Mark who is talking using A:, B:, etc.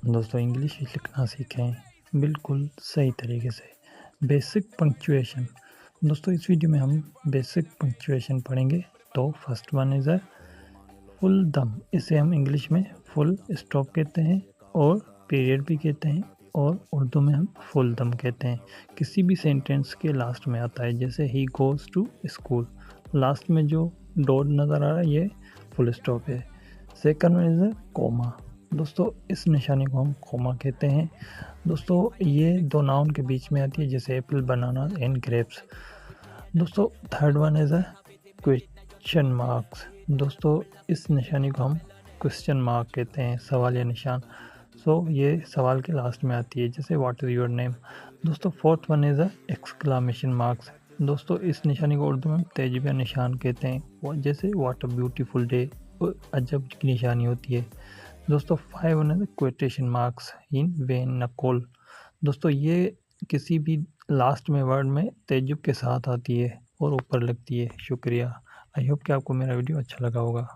A: दोस्तों इंग्लिश लिखना सीखें बिल्कुल सही तरीके से। Basic punctuation. दोस्तों इस वीडियो में हम बेसिक पंक्चुएशन पढ़ेंगे। तो first one is a full दम। इसे हम इंग्लिश में फुल स्टॉप कहते हैं और पीरियड भी कहते हैं, और उर्दू में हम फुल दम कहते हैं। किसी भी सेंटेंस के लास्ट में आता है, जैसे ही गोज़ टू स्कूल, लास्ट में जो डॉट नज़र आ रहा है ये फुल स्टॉप है। Second one is a comma. दोस्तों इस निशानी को हम कोमा कहते हैं। दोस्तों ये दो नाउन के बीच में आती है, जैसे एप्पल, बनाना एंड ग्रेप्स। दोस्तों third one is a question marks. दोस्तों इस निशानी को हम क्वेश्चन मार्क कहते हैं, सवाल या निशान। ये सवाल के लास्ट में आती है, जैसे व्हाट इज़ योर नेम। दोस्तों fourth one is a exclamation marks. दोस्तों इस निशानी को उर्दू में तेजब या निशान कहते हैं, जैसे व्हाट अ ब्यूटीफुल डे, अजब की निशानी होती है। दोस्तों 5 one is quotation marks in वेन नकोल। दोस्तों ये किसी भी लास्ट में वर्ड में तेजुब के साथ आती है और ऊपर लगती है। शुक्रिया। आई होप कि आपको मेरा वीडियो अच्छा लगा होगा।